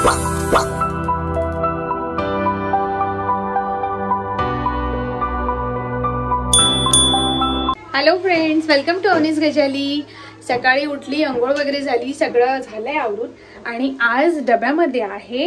Hello friends, welcome to अवनीस गजाली। सकाळी उठली, अंघोळ वगैरे झाली, सगळं झालंय आवरून आणि आज डब्यामध्ये आहे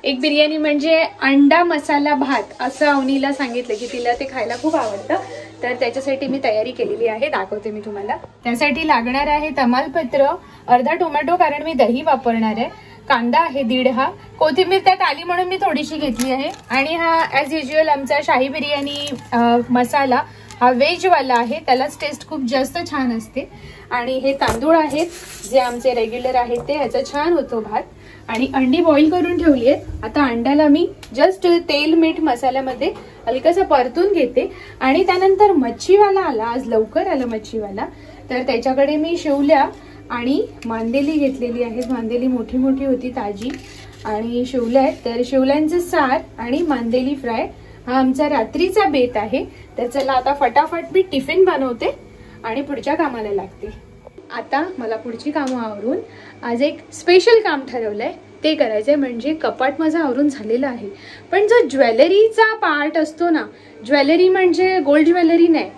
एक बिर्याणी म्हणजे अंडा मसाला भात असं अवनीला सांगितलं की तिला ते खायला खूप आवडतं, तर त्याच्यासाठी मी तयारी केलेली आहे, दाखवते मी तुम्हाला। त्यासाठी लागणार आहे तमालपत्र, अर्धा टोमॅटो कारण मी दही वापरणार आहे, कांदा आहे 1.5 हा, कोथिंबीर त्यात आली म्हणून मी थोडीशी घेतली आहे आणि हा ॲज युजुअल आमचा शाही बिर्याणी मसाला हा व्हेज वाला आहे, त्यालाच टेस्ट खूप जास्त छान असते। आणि हे तांदूळ आहेत जे आमचे रेग्युलर आहेत ते, ह्याचा छान होतो भात। आणि अंडी बॉईल करून ठेवली आहेत। आता अंड्याला मी जस्ट तेल मीठ मसाल्यामध्ये हलकंसं परतून घेते आणि त्यानंतर मच्छीवाला आला, आज लवकर आला मच्छीवाला, तर त्याच्याकडे मी शिवल्या आणि मांदेली घेतलेली आहेत। मांदेली मोठी मोठी होती ताजी आणि शिवल्या आहेत, तर शिवल्यांचं सार आणि मांदेली फ्राय हा आमचा रात्रीचा बेत आहे। तर चला आता फटाफट मी टिफिन बनवते आणि पुढच्या कामाला लागते। आता मला पुढची कामं आवरून आज एक स्पेशल काम ठरवलंय, ते करायचंय, म्हणजे कपाट माझं आवरून झालेलं आहे, पण जो ज्वेलरीचा पार्ट असतो ना, ज्वेलरी म्हणजे गोल्ड ज्वेलरी नाही,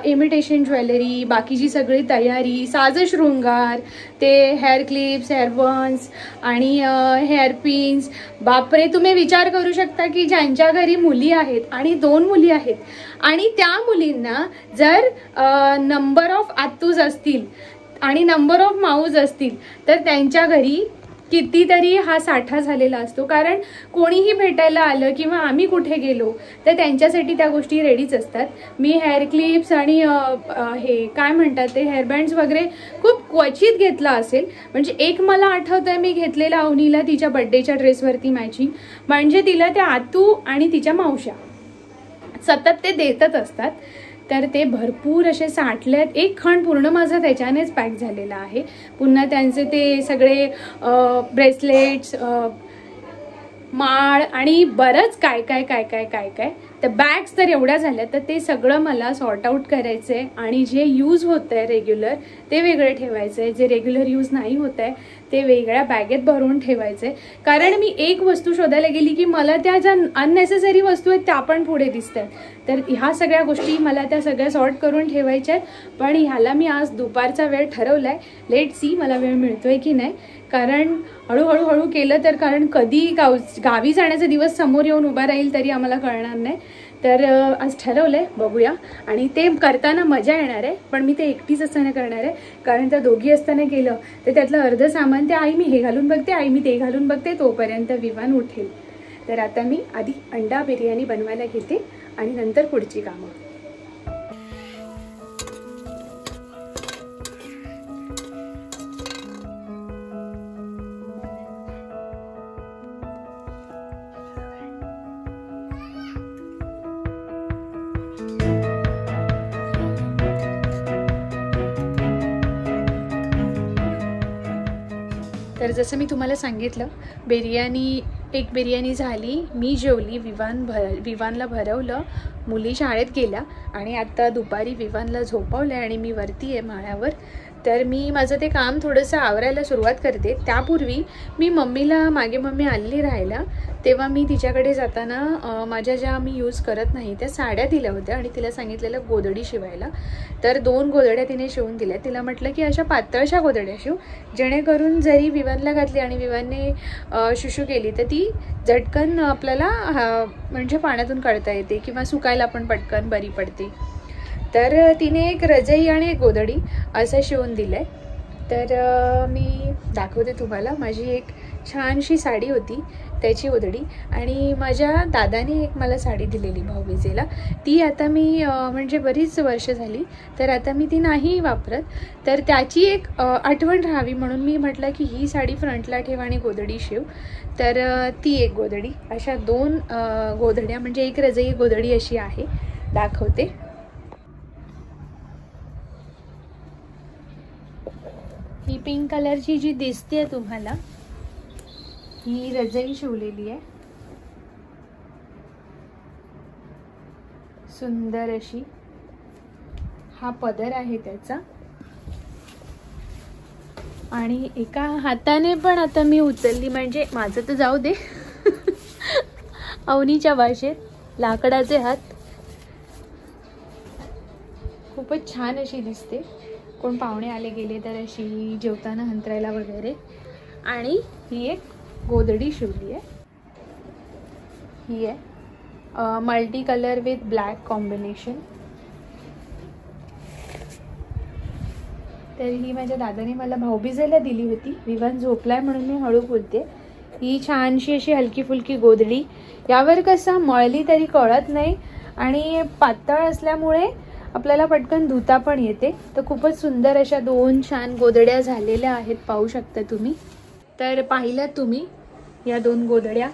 इमिटेशन ज्वेलरी, बाकीची सगळी तयारी, साज शृंगार, ते हेअर क्लिप्स, हेअर बन्स आणि हेअर पिन्स, बापरे, तुम्ही विचार करू शकता की ज्यांच्या घरी मुली आहेत आणि 2 मुली आहेत आणि त्या मुलींना जर नंबर ऑफ आत्तूज असतील आणि नंबर ऑफ माऊज असतील तर त्यांच्या घरी कितीतरी हा साठा झालेला असतो, कारण कोणीही भेटायला आलं किंवा आम्ही कुठे गेलो तर त्यांच्यासाठी त्या गोष्टी रेडीच असतात। मी हेअर क्लिप्स आणि हे काय म्हणतात ते हेअर बँड्स वगैरे खूप क्वचित घेतला असेल, म्हणजे एक मला आठवतंय मी घेतलेला अवनीला तिच्या बर्थडेच्या ड्रेसवरती मॅचिंग, म्हणजे तिला त्या आतू आणि तिच्या मावश्या सतत ते देतच असतात, तर ते भरपूर असे साठलेत। एक खण पूर्ण माझा त्याच्यानेच पॅक झालेला आहे। पुन्हा त्यांचे ते सगळे ब्रेसलेट्स, माळ आणि बरंच काय काय काय काय काय काय तर बॅग्स तर एवढ्या झाल्या, तर ते सगळं मला सॉर्ट आउट करायचं आहे आणि जे यूज होत आहे रेग्युलर ते वेगळे ठेवायचं आहे, जे रेग्युलर यूज नाही होत आहे ते वेगळ्या बॅगेत भरून ठेवायचं आहे, कारण मी एक वस्तू शोधायला गेली की मला त्या ज्या अननेसेसरी वस्तू आहेत त्या पण पुढे दिसत आहेत, तर ह्या सगळ्या गोष्टी मला त्या सगळ्या सॉर्ट करून ठेवायच्या आहेत। पण ह्याला मी आज दुपारचा वेळ ठरवलाय, लेट सी मला वेळ मिळतोय की नाही, कारण हळूहळू केलं तर, कारण कधी गावी जाण्याचा दिवस समोर येऊन उभा राहील तरी आम्हाला कळणार नाही, तर आज ठरवलंय, बघूया। आणि ते करताना मजा येणार आहे, पण मी ते एकटीच असताना करणार आहे, कारण त्या दोघी असताना केलं तर त्यातलं अर्ध सामान ते आई मी हे घालून बघते, आई मी ते घालून बघते, तोपर्यंत विवान उठेल। तर आता मी आधी अंडा बिर्याणी बनवायला घेते आणि नंतर पुढची कामं। तर जसं मी तुम्हाला सांगितलं, एक बिर्याणी झाली, मी जेवली, विवानला भरवलं, मुली शाळेत गेल्या आणि आता दुपारी विवानला झोपवलं आणि मी वरती आहे माळ्यावर, तर मी माझं ते काम थोडंसं आवरायला सुरुवात करते। त्यापूर्वी मी मागे मम्मी आलेली राहायला, तेव्हा मी तिच्याकडे जाताना माझ्या ज्या मी यूज करत नाही त्या साड्या दिल्या होत्या आणि तिला सांगितलेलं गोधडी शिवायला, तर 2 गोधड्या तिने शिवून दिल्या। तिला म्हटलं की अशा पातळशा गोधड्या शिव, जेणेकरून जरी विवानला घातली आणि विवानने शुशू केली तर ती झटकन आपल्याला म्हणजे पाण्यातून काढता येते किंवा सुकायला पण पटकन बरी पडते। तर तिने एक रजई आणि एक गोधडी असं शिवून दिलंय, तर मी दाखवते तुम्हाला। माझी एक छानशी साडी होती त्याची गोधडी, आणि माझ्या दादाने एक मला साडी दिलेली भाऊबीजेला, ती आता मी म्हणजे बरीच वर्ष झाली, तर आता मी ती नाही वापरत, तर त्याची एक आठवण राहावी म्हणून मी म्हटलं की ही साडी फ्रंटला ठेव आणि गोधडी शिव, तर ती एक गोधडी, अशा 2 गोधड्या म्हणजे एक रजई गोधडी अशी आहे, दाखवते। ही पिंक कलरची जी दिसते तुम्हाला, ही रजई शिवलेली आहे, सुंदर अशी, हा पदर आहे त्याचा, आणि एका हाताने पण आता मी उचलली, म्हणजे माझं तर जाऊ दे. अवनीच्या भाषेत लाकडाचे हात. खूपच छान अशी दिसते. कोण पाहुणे आले गेले तर अशी जेवताना हंतरायला वगैरे. आणि ही एक गोधडी शिवली आहे. ही आहे multi colour with black combination. तर ही माझ्या दादाने मला भाऊबीजेला दिली होती. विवान झोपलाय म्हणून मी हळू बोलते. ही छानशी अशी हलकी फुलकी गोधडी. यावर कसं मळली तरी कळत नाही आणि पातळ असल्यामुळे आपल्याला पटकन धुता पण येते. तर खूपच सुंदर अशा 2 छान गोधड्या झालेल्या आहेत, पाहू शकता तुम्ही. तर पाहिलं तुम्ही या 2 गोधड्या.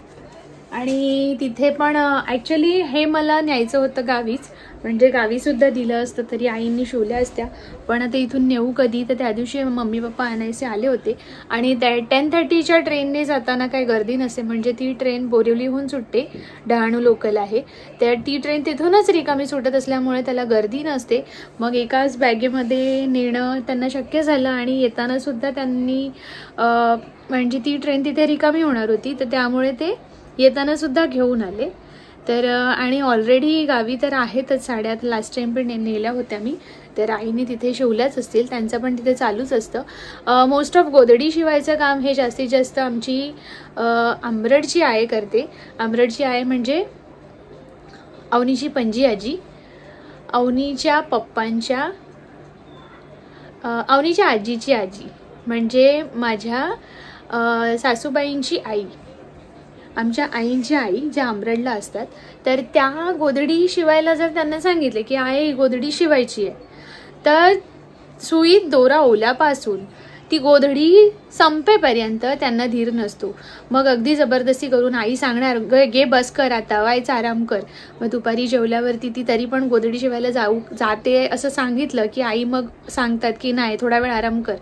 आणि तिथे पण ॲक्च्युली हे मला न्यायचं होतं गावीच, म्हणजे गावीसुद्धा दिलं असतं तरी आईंनी शिवल्या असत्या. पण आता इथून नेऊ कधी, तर त्या दिवशी मम्मी पप्पा आणायचे आले होते. आणि त्या 10:30च्या ट्रेनने जाताना काही गर्दी नसते, म्हणजे ती ट्रेन बोरिवलीहून सुटते, डहाणू लोकल आहे. तर ती ट्रेन तिथूनच रिकामी सुटत असल्यामुळे त्याला गर्दी नसते. मग एकाच बॅगेमध्ये नेणं त्यांना शक्य झालं. आणि येतानासुद्धा त्यांनी म्हणजे ती ट्रेन तिथे रिकामी होणार होती, तर त्यामुळे ते येताना सुद्धा घेऊन आले. तर आणि ऑलरेडी गावी तर आहेतच साड्या. लास्ट टाइम पण नेल्या होत्या मी, तर आईने तिथे शिवल्याच असतील, त्यांचं पण तिथे चालूच असतं. मोस्ट ऑफ गोधडी शिवायचं काम हे जास्तीत जास्त आमची आंबरडची आई करते. आंबरडची आई म्हणजे अवनीची पणजी आजी, अवनीच्या पप्पांच्या अवनीच्या आजीची आजी, म्हणजे माझ्या सासूबाईंची आई, आमच्या आईंची आई ज्या आंबरडला असतात. तर त्या गोधडी शिवायला जर त्यांना सांगितले की आई गोधडी शिवायची आहे, तर सुईत दोरा ओल्यापासून ती गोधडी संपेपर्यंत त्यांना धीर नसतो. मग अगदी जबरदस्ती करून आई सांगणार गे बस कर आता, व्हायचा आराम कर. मग दुपारी जेवल्यावरती ती तरी पण गोधडी शिवायला जाते असं सांगितलं की आई मग सांगतात की नाही थोडा वेळ आराम कर.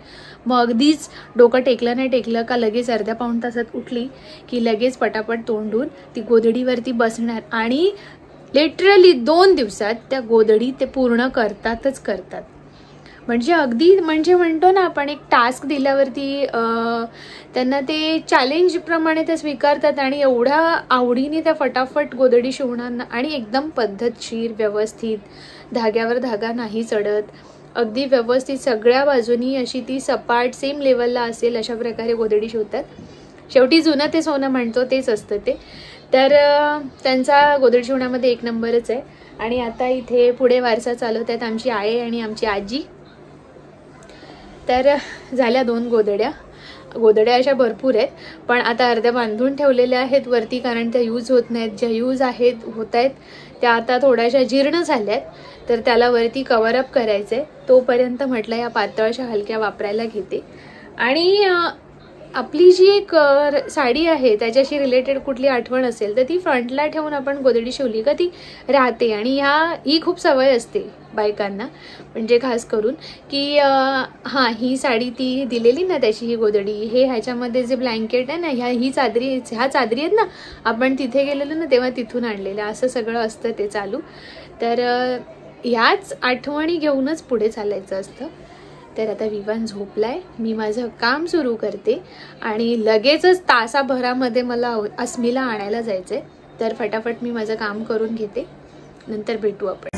मग अगदीच डोकं टेकलं नाही टेकलं का लगेच अर्ध्या पाऊण तासात उठली की लगेच पटापट तोंडून ती गोधडीवरती बसणार. आणि लिटरली 2 दिवसात त्या गोधडी ते पूर्ण करतातच करतात. म्हणजे अगदी म्हणजे म्हणतो ना आपण एक टास्क दिल्यावरती त्यांना ते चॅलेंजप्रमाणे ते स्वीकारतात. आणि एवढ्या आवडीने त्या फटाफट गोधडी शिवणार आणि एकदम पद्धतशीर व्यवस्थित, धाग्यावर धागा नाही चढत, अगदी व्यवस्थित सगळ्या बाजूनी अशी ती सपाट सेम लेवलला असेल अशा प्रकारे गोधडी शिवतात. शेवटी जुनं ते सोनं म्हणतो तेच असतं ते. तर त्यांचा गोधडी शिवण्यामध्ये 1 नंबरच आहे. आणि आता इथे पुढे वारसा चालवतात आमची आई आणि आमची आजी. तर झाल्या 2 गोधड्या अशा भरपूर आहेत, पण आता अर्ध्या बांधून ठेवलेल्या आहेत वरती, कारण त्या यूज होत नाहीत. ज्या यूज होत आहेत त्या आता थोड्याशा जीर्ण झाल्यात, तर त्याला वरती कव्हरअप करायचं आहे. तोपर्यंत म्हटलं या पातळशा हलक्या वापरायला घेते. आणि आपली जी एक साडी आहे त्याच्याशी रिलेटेड कुठली आठवण असेल तर ती फ्रंटला ठेवून आपण गोधडी शिवली का ती राहते. आणि ही खूप सवय असते बायकांना, म्हणजे खास करून की हां ही साडी ती दिलेली ना त्याची ही गोधडी, हे ह्याच्यामध्ये जे ब्लँकेट आहे ना, ह्या चादरी आहेत ना, आपण तिथे गेलेलो ना तेव्हा तिथून आणलेलं, असं सगळं असतं ते चालू. तर ह्याच आठवणी घेऊनच पुढे चालायचं असतं. तर आता विवान झोपलाय, मी माझं काम सुरू करते आणि लगेचच तासाभरामध्ये मला अस्मीला आणायला जायचंय. तर फटाफट मी माझं काम करून घेते, नंतर भेटू आपण.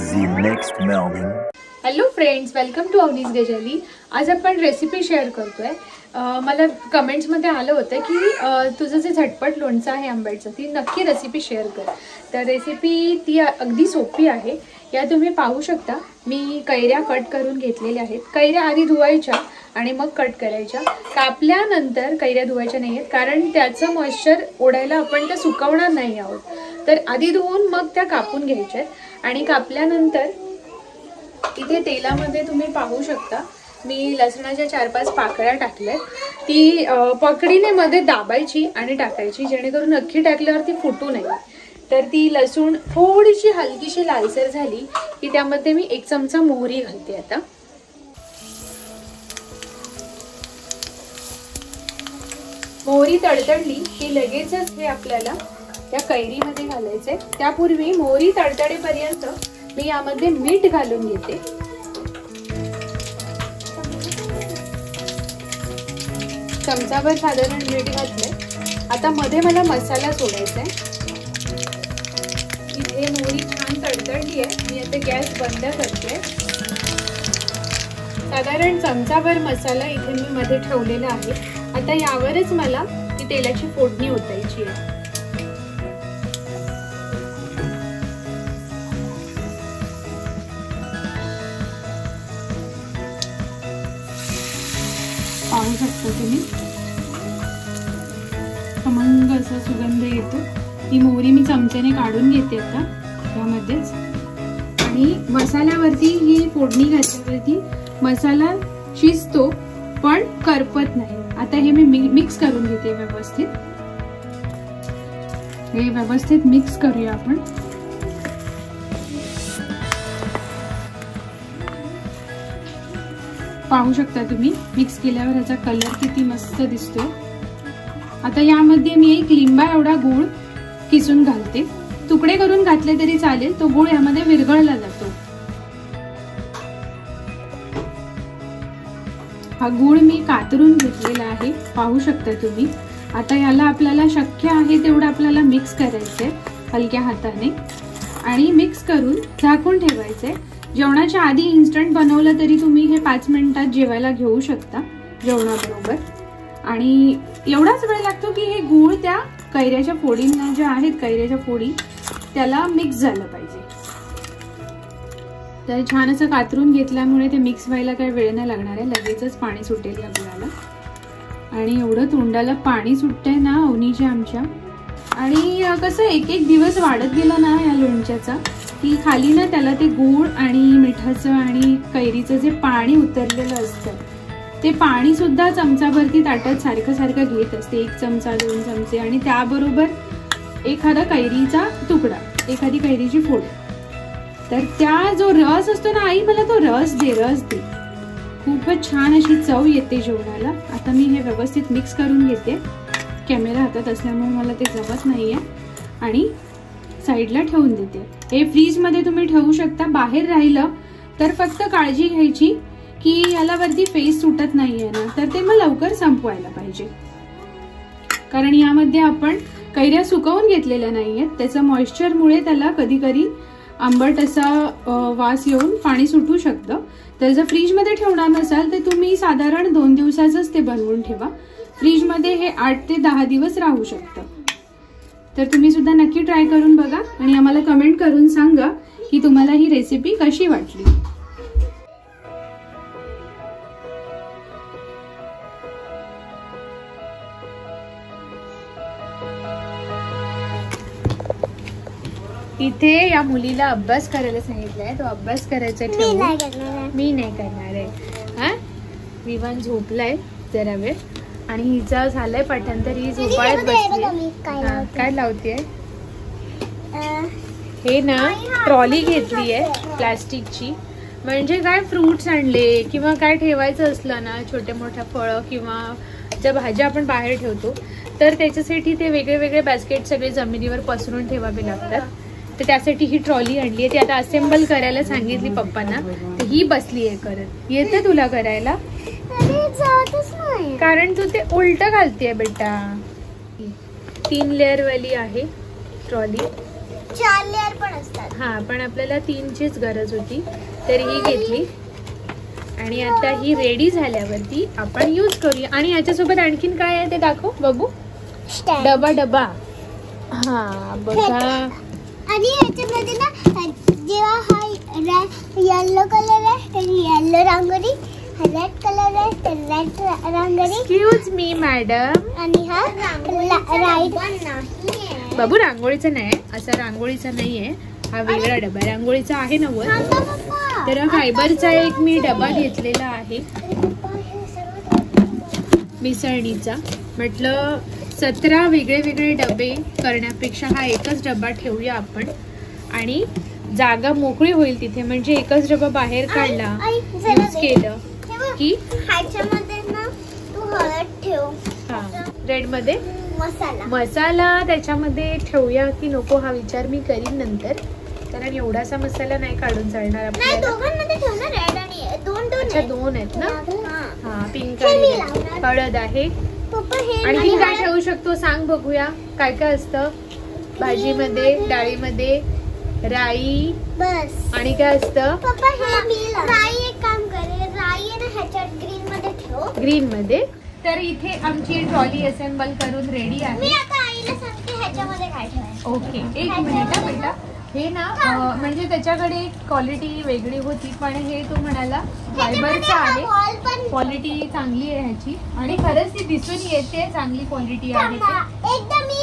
हॅलो फ्रेंड्स, वेलकम टू अवनीज गजाली. आज आपण रेसिपी शेअर करतोय. मला कमेंट्समध्ये आलं होतं की तुझं जे झटपट लोणचं आहे आंब्याचं, ती नक्की रेसिपी शेअर कर. तर रेसिपी ती अगदी सोपी आहे. या तुम्ही पाहू शकता, मी कैऱ्या कट करून घेतलेल्या आहेत. कैऱ्या आधी धुवायच्या आणि मग कट करायच्या. कापल्यानंतर कैऱ्या धुवायच्या नाही आहेत, कारण त्याचं मॉइश्चर ओढायला आपण त्या सुकवणार नाही आहोत. तर आधी धुवून मग त्या कापून घ्यायच्या. आणि कापल्यानंतर इथे तेलामध्ये तुम्ही पाहू शकता मी लसणाच्या 4-5 पाकळ्या टाकल्यात. ती पकडीने मध्ये दाबायची आणि टाकायची, जेणेकरून अख्खी टाकल्यावर ती फुटू नये. तर ती लसूण थोडीशी हलकीशी लालसर झाली की त्यामध्ये मी 1 चमचा मोहरी घालते. आता मोहरी तडतडली की लगेचच हे आपल्याला त्या कैरीमध्ये घालायचे. त्यापूर्वी मोहरी तडतडेपर्यंत मी यामध्ये मीठ घालून घेते. चमचाभर साधारण मीठ घातलंय. आता मध्ये मला मसाला सोडायचा आहे. इथे मोहरी छान तडतडली आहे. मी आता गॅस बंद करते. साधारण चमचाभर मसाला इथे मी मध्ये ठेवलेला आहे. आता यावरच मला ती तेलाची फोडणी ओतायची आहे. पाहू शकता तुम्ही खमंग असा सुगंध येतो. ही मोहरी मी चमच्याने काढून घेते आता यामध्येच. आणि मसाल्यावरती ही फोडणी घातल्यावरती मसाला शिजतो पण करपत नाही. आता हे मी मिक्स करून घेते व्यवस्थित. हे व्यवस्थित मिक्स करूया आपण. पाहू शकता तुम्ही मिक्स केल्यावर ह्याचा कलर किती मस्त दिसतोय. आता यामध्ये मी एक लिंबा एवढा गूळ किसून घालते. तुकडे करून घातले तरी चालेल. तो गूळ यामध्ये विरघळला जातो. हा गूळ मी कातरून घेतलेला आहे. पाहू शकता तुम्ही. आता याला आपल्याला शक्य आहे तेवढं आपल्याला मिक्स करायचंय हलक्या हाताने आणि मिक्स करून झाकून ठेवायचंय. जेवणाच्या आधी इन्स्टंट बनवलं तरी तुम्ही हे 5 मिनिटात जेवायला घेऊ शकता जेवणाबरोबर. आणि एवढाच वेळ लागतो की हे गूळ त्या कैऱ्याच्या फोडींना ज्या आहेत कैऱ्याच्या फोडी त्याला मिक्स झालं पाहिजे. तर छान असं कातरून घेतल्यामुळे ते मिक्स व्हायला काही वेळ नाही लागणार आहे. लगेचच पाणी सुटेल या गुळाला. आणि एवढं तोंडाला पाणी सुटतंय ना अवनीच्या आमच्या. आणि कसं एक एक दिवस वाढत गेला ना या लोणच्याचा की खाली ना त्याला ते गूळ आणि मिठाचं आणि कैरीचं जे पाणी उतरलेलं असतं ते पाणी सुद्धा चमचाभरती ताटात सारखं सारखं घेत असते. 1 चमचा 2 चमचे आणि त्याबरोबर एखादा कैरीचा तुकडा एखादी कैरीची फोड. तर त्या जो रस असतो ना आई मला तो रस दे. खूपच छान अशी चव येते जेवणाला. आता मी हे व्यवस्थित मिक्स करून घेते. कॅमेरा हातात असल्यामुळे मला ते जमत नाहीये. आणि साईडला ठेवून देते. हे फ्रीज मध्ये तुम्ही ठेवू शकता. बाहेर राहिलं तर फक्त काळजी घ्यायची की याला वरती फेस सुटत नाहीये ना तर ते मग लवकर संपवायला पाहिजे. कारण यामध्ये आपण कैऱ्या सुकवून घेतलेल्या नाहीयेत. त्याचं मॉइश्चरमुळे त्याला कधी कधी आंबट असा वास येऊन पाणी सुटू शकतं. तर जर फ्रीज मध्ये ठेवणार नसाल तर तुम्ही साधारण 2 दिवसाचंच ते बनवून ठेवा. फ्रीज मध्ये हे 8 ते 10 दिवस राहू शकतं. तर तुम्ही सुद्धा नक्की ट्राय करून बघा आणि आम्हाला कमेंट करून सांगा की तुम्हाला ही रेसिपी कशी वाटली. इथे या मुलीला अभ्यास करायला सांगितलंय. तो अभ्यास करायचा ठेवू. मी नाही करणार आहे. हा विवान झोपलाय जरा वेळ आणि हिचा झालंय पाठांतर. ही झोपाळ्यात बसली. काय लावतेय हे ना ट्रॉली घेतली आहे प्लास्टिकची. म्हणजे काय फ्रुट्स आणले किंवा काय ठेवायचं असलं ना छोटे मोठ्या फळं किंवा ज्या भाज्या आपण बाहेर ठेवतो तर त्याच्यासाठी ते वेगळे वेगळे बास्केट सगळे जमिनीवर पसरून ठेवावे लागतात. तर त्यासाठी ही ट्रॉली आणली आहे. ती आता असेंबल करायला सांगितली पप्पांना. तर ही बसली आहे करत. येते तुला करायला कारण तू ते उलट घालतेय बेटा. 3 लेअर वाली आहे ट्रॉली. 4 लेअर पण असतात. हा पण आपल्याला 3चीच गरज होती तर ही घेतली. आणि आता ही रेडी झाल्यावरती आपण यूज करूया. आणि याच्यासोबत आणखीन काय आहे ते दाखव बघू. डबा. हा बघा. आणि याच्यामध्ये ना जेव्हा हा येलो कलर आहे तर येलो रांगोळी, रेड कलर आहे तर red rangoli. Excuse me madam. आणि हा राईट बाबू रांगोळीचा नाही. असा रांगोळीचा नाहीये. हा वेगळा डबा रांगोळीचा आहे ना वर. तर फायबरचा एक मी डबा घेतलेला आहे मिसळणीचा. म्हटलं 17 वेगळे वेगळे डबे करण्यापेक्षा हा एकच डबा ठेवूया आपण आणि जागा मोकळी होईल तिथे. म्हणजे एकच डबा बाहेर काढला यूज केलं की ह्याच्यामध्ये ना तू हळद ठेव. हा रेड मध्ये मसाला त्याच्यामध्ये ठेवूया की नको हा विचार मी करीन नंतर. कारण एवढासा मसाला नाही काढून चालणार आपल्याला. दोन अच्छा 2 आहेत ना. हा पिंक आणि हळद आहे पप्पा हे आणखी काय ठेवू शकतो सांग बघूया. काय काय असतं भाजीमध्ये, डाळीमध्ये? राई. बस. आणि काय असतं? पप्पा हे राई एक काम करे, राई आहे ना ह्याच्यात ग्रीन मध्ये ठेव. ग्रीन मध्ये. तर इथे आमची ट्रॉली असेंबल करून रेडी मी आहे. आता आईला सांगते ह्याच्यामध्ये काय ठेवायचं. ओके, एक मिनिट हा बेटा. हे ना म्हणजे त्याच्याकडे क्वालिटी वेगळी होती, पण हे तो म्हणाला फायबरचं आहे, बॉल पण क्वालिटी चांगली आहे ह्याची आणि खरंच ती दिसून येते चांगली क्वालिटी आहे ते. एकदा मी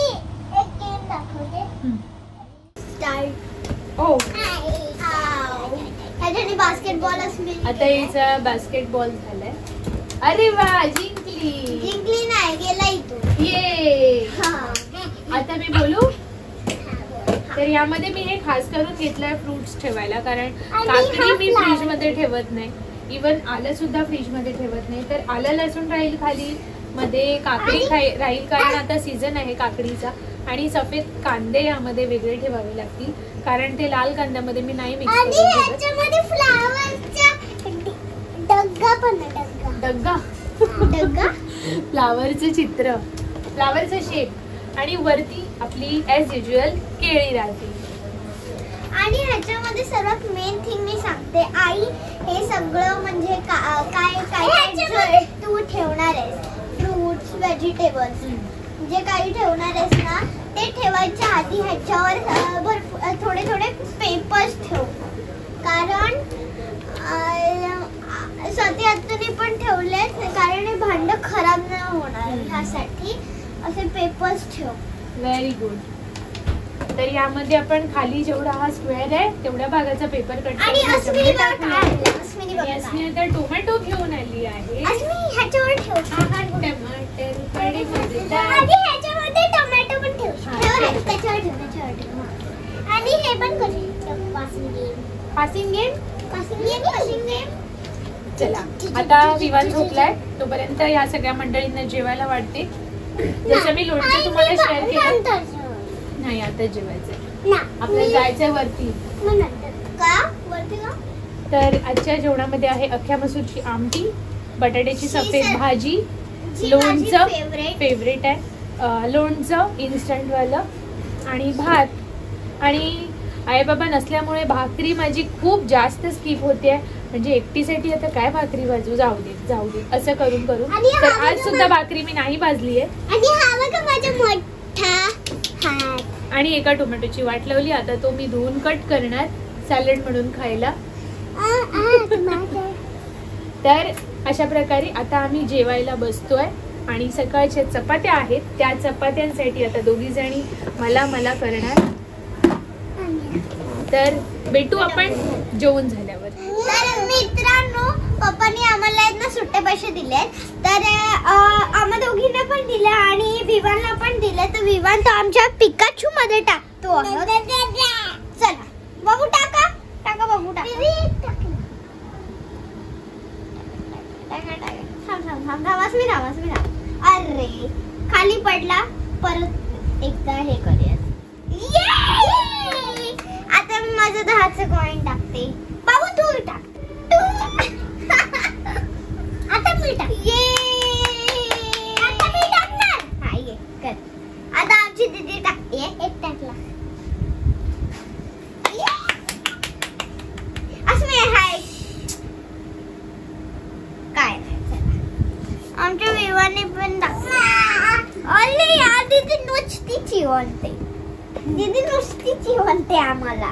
एक गेम दाखवते. स्टार्ट. ओ, ह्याच्याने बास्केटबॉल असली. आता याचा बास्केटबॉल झालाय. अरे वा, जिंकली. जिंकली नाही, गेला इथून. ये. हा. आता मी बोलू. तर यामध्ये मी हे खास करून घेतलंय फ्रुट्स ठेवायला, कारण काकडी मी फ्रीज मध्ये ठेवत नाही, इवन आलं सुद्धा फ्रीज मध्ये ठेवत नाही. तर आलं लसूण राहील खाली, मध्ये काकडी राहील, कारण आता सीझन आहे काकडीचा. आणि सफेद कांदे यामध्ये वेगळे ठेवावे लागतील, कारण ते लाल कांद्यामध्ये मी नाही मिक्स करून ठेवत. ह्याच्यामध्ये फ्लावरचा डग्गा पण आहे. डग्गा. डग्गा. फ्लावरचं चित्र, फ्लावरचं शेप, आणि वरती आपली ऍज युज्युअल केळी राहते. आणि ह्याच्यामध्ये सर्वात मेन थिंग मी सांगते, आई हे सगळं म्हणजे काय काय तू ठेवणार आहेस, फ्रुट्स, व्हेजिटेबल्स जे काही ठेवणार आहेस ना, ते ठेवायच्या आधी ह्याच्यावर थोडे थोडे पेपर्स ठेव, कारण स्वाती पण ठेवलेत, कारण हे भांड खराब नाही होणार ह्यासाठी असे पेपर्स ठेव. Very good. तर यामध्ये आपण खाली जेवढा हा स्क्वेअर आहे तेवढ्या भागाचा पेपर कट आणि अस्मिनी आता टोमॅटो घेऊन आली आहे. ह्याच्यावर ठेव. टमाटर कडे ह्याच्यामध्ये टोमॅटो पण ठेव. त्याच्यावर ठेव. आणि हे पण करू. Passing game. चला, आता विवान झोपलाय, तोपर्यंत या सगळ्या मंडळींना जेवायला वाटते. जसं मी लोणचं तुम्हाला शेअर केलं. नाही, आता जेवायचंय आपल्याला, जायचंय वरती. तर आजच्या जेवणामध्ये आहे अख्ख्या मसूरची आमटी, बटाट्याची सफेद भाजी, लोणचं फेवरेट आहे, लोणचं इन्स्टंट वालं, आणि भात. आणि आई बाबा नसल्यामुळे भाकरी माझी खूप जास्त स्किप होते, म्हणजे एकटीसाठी आता काय भाकरी भाजू, जाऊ दे असं करून करून. तर आज सुद्धा भाकरी मी नाही भाजली आहे. आणि एका टोमॅटोची वाट लावली, आता तो मी धुवून कट करणार सॅलड म्हणून खायला. तर अशा प्रकारे आता आम्ही जेवायला बसतोय. आणि सकाळच्या चपात्या आहेत, त्या चपात्यांसाठी आता दोघी जणी मला करणार. तर भेटू आपण जेवण झाल्यावर. तर मित्रांनो, पप्पांनी आम्हाला ना सुट्टे पैसे दिलेत, तर आम्हा दोघींना पण दिले आणि विवानला पण दिले. तर विवान तो आमच्या पिकाचू मध्ये टाकतो. चला बघू, टाका बघू, टाका. अरे खाली पडला, परत एकदा हे करूया. आता मी माझं 10चं कॉइन टाकते. बाबू तू टाक. आता मी टाक. आता मी टाकणार. हा, ये कर. आता आमची दीदी टाकते. एक टाकला. अस्मी हाय. काय आमच्या विवाने पण टाकलं. अरे यार, दीदी नुसती चिवणते. आम्हाला.